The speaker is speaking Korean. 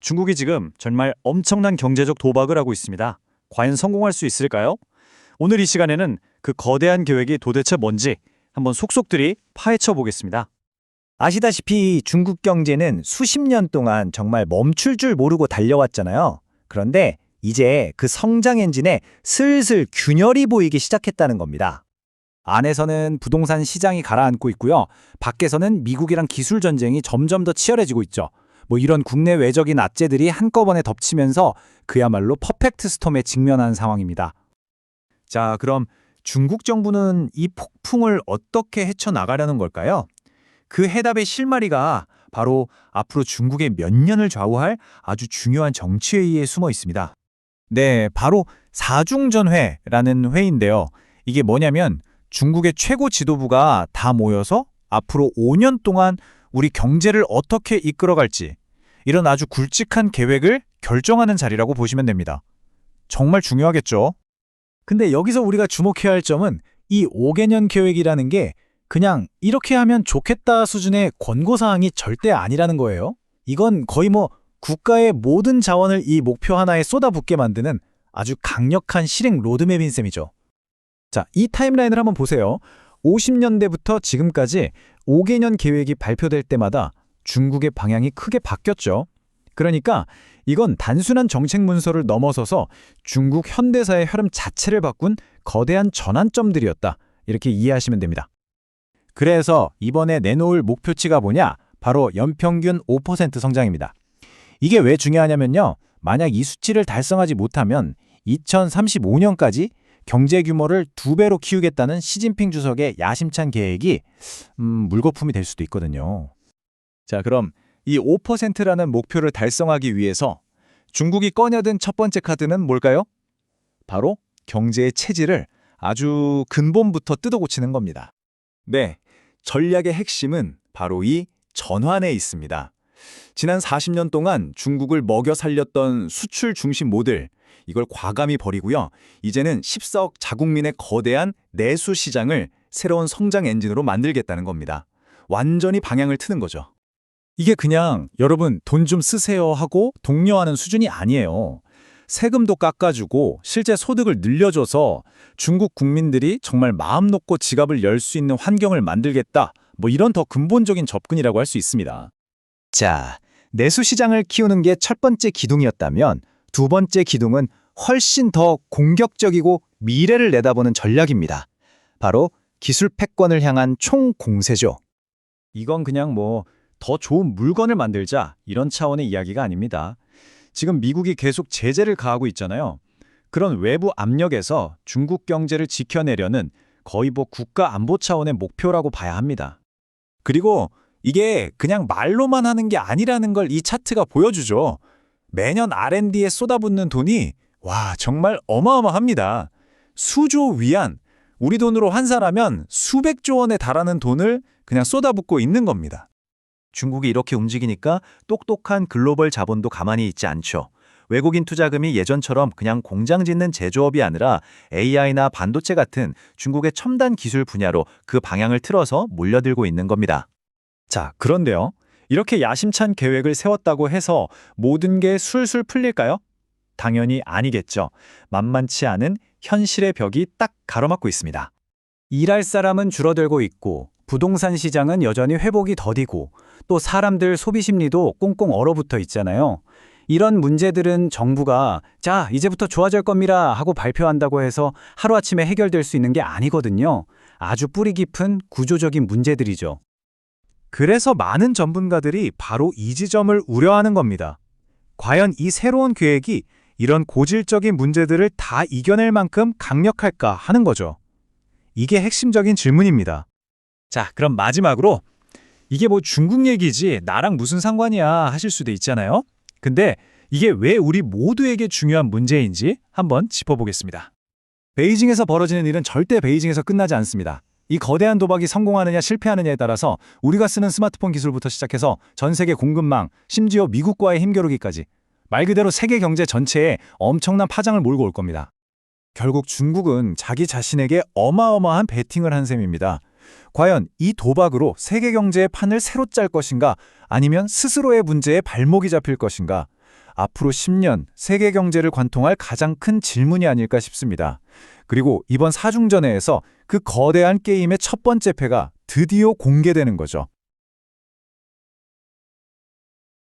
중국이 지금 정말 엄청난 경제적 도박을 하고 있습니다. 과연 성공할 수 있을까요? 오늘 이 시간에는 그 거대한 계획이 도대체 뭔지 한번 속속들이 파헤쳐 보겠습니다. 아시다시피 중국 경제는 수십 년 동안 정말 멈출 줄 모르고 달려왔잖아요. 그런데 이제 그 성장 엔진에 슬슬 균열이 보이기 시작했다는 겁니다. 안에서는 부동산 시장이 가라앉고 있고요. 밖에서는 미국이랑 기술 전쟁이 점점 더 치열해지고 있죠. 이런 국내 외적인 악재들이 한꺼번에 덮치면서 그야말로 퍼펙트 스톰에 직면한 상황입니다. 자, 그럼 중국 정부는 이 폭풍을 어떻게 헤쳐나가려는 걸까요? 그 해답의 실마리가 바로 앞으로 중국의 몇 년을 좌우할 아주 중요한 정치회의에 숨어 있습니다. 네, 바로 사중전회라는 회의인데요. 이게 뭐냐면 중국의 최고 지도부가 다 모여서 앞으로 5년 동안 우리 경제를 어떻게 이끌어갈지 이런 아주 굵직한 계획을 결정하는 자리라고 보시면 됩니다. 정말 중요하겠죠? 근데 여기서 우리가 주목해야 할 점은 이 5개년 계획이라는 게 그냥 이렇게 하면 좋겠다 수준의 권고사항이 절대 아니라는 거예요. 이건 거의 국가의 모든 자원을 이 목표 하나에 쏟아붓게 만드는 아주 강력한 실행 로드맵인 셈이죠. 자, 이 타임라인을 한번 보세요. 50년대부터 지금까지 5개년 계획이 발표될 때마다 중국의 방향이 크게 바뀌었죠. 그러니까 이건 단순한 정책 문서를 넘어서서 중국 현대사의 흐름 자체를 바꾼 거대한 전환점들이었다. 이렇게 이해하시면 됩니다. 그래서 이번에 내놓을 목표치가 뭐냐? 바로 연평균 5% 성장입니다. 이게 왜 중요하냐면요. 만약 이 수치를 달성하지 못하면 2035년까지 경제 규모를 2배로 키우겠다는 시진핑 주석의 야심찬 계획이 물거품이 될 수도 있거든요. 자, 그럼 이 5%라는 목표를 달성하기 위해서 중국이 꺼내든 첫 번째 카드는 뭘까요? 바로 경제의 체질을 아주 근본부터 뜯어고치는 겁니다. 네, 전략의 핵심은 바로 이 전환에 있습니다. 지난 40년 동안 중국을 먹여 살렸던 수출 중심 모델, 이걸 과감히 버리고요. 이제는 14억 자국민의 거대한 내수 시장을 새로운 성장 엔진으로 만들겠다는 겁니다. 완전히 방향을 트는 거죠. 이게 그냥 여러분 돈 좀 쓰세요 하고 독려하는 수준이 아니에요. 세금도 깎아주고 실제 소득을 늘려줘서 중국 국민들이 정말 마음 놓고 지갑을 열 수 있는 환경을 만들겠다. 이런 더 근본적인 접근이라고 할 수 있습니다. 자, 내수 시장을 키우는 게 첫 번째 기둥이었다면 두 번째 기둥은 훨씬 더 공격적이고 미래를 내다보는 전략입니다. 바로 기술 패권을 향한 총공세죠. 이건 그냥 더 좋은 물건을 만들자 이런 차원의 이야기가 아닙니다. 지금 미국이 계속 제재를 가하고 있잖아요. 그런 외부 압력에서 중국 경제를 지켜내려는 거의 국가 안보 차원의 목표라고 봐야 합니다. 그리고 이게 그냥 말로만 하는 게 아니라는 걸 이 차트가 보여주죠. 매년 R&D에 쏟아붓는 돈이 정말 어마어마합니다. 수조 위안, 우리 돈으로 환산하면 수백조 원에 달하는 돈을 그냥 쏟아붓고 있는 겁니다. 중국이 이렇게 움직이니까 똑똑한 글로벌 자본도 가만히 있지 않죠. 외국인 투자금이 예전처럼 그냥 공장 짓는 제조업이 아니라 AI나 반도체 같은 중국의 첨단 기술 분야로 그 방향을 틀어서 몰려들고 있는 겁니다. 자, 그런데요. 이렇게 야심찬 계획을 세웠다고 해서 모든 게 술술 풀릴까요? 당연히 아니겠죠. 만만치 않은 현실의 벽이 딱 가로막고 있습니다. 일할 사람은 줄어들고 있고 부동산 시장은 여전히 회복이 더디고 또 사람들 소비 심리도 꽁꽁 얼어붙어 있잖아요. 이런 문제들은 정부가 자, 이제부터 좋아질 겁니다 하고 발표한다고 해서 하루아침에 해결될 수 있는 게 아니거든요. 아주 뿌리 깊은 구조적인 문제들이죠. 그래서 많은 전문가들이 바로 이 지점을 우려하는 겁니다. 과연 이 새로운 계획이 이런 고질적인 문제들을 다 이겨낼 만큼 강력할까 하는 거죠. 이게 핵심적인 질문입니다. 자, 그럼 마지막으로 이게 중국 얘기지 나랑 무슨 상관이야 하실 수도 있잖아요. 근데 이게 왜 우리 모두에게 중요한 문제인지 한번 짚어보겠습니다. 베이징에서 벌어지는 일은 절대 베이징에서 끝나지 않습니다. 이 거대한 도박이 성공하느냐 실패하느냐에 따라서 우리가 쓰는 스마트폰 기술부터 시작해서 전 세계 공급망, 심지어 미국과의 힘겨루기까지 말 그대로 세계 경제 전체에 엄청난 파장을 몰고 올 겁니다. 결국 중국은 자기 자신에게 어마어마한 베팅을 한 셈입니다. 과연 이 도박으로 세계 경제의 판을 새로 짤 것인가 아니면 스스로의 문제에 발목이 잡힐 것인가 앞으로 10년 세계 경제를 관통할 가장 큰 질문이 아닐까 싶습니다. 그리고 이번 사중전회에서 그 거대한 게임의 첫 번째 패가 드디어 공개되는 거죠.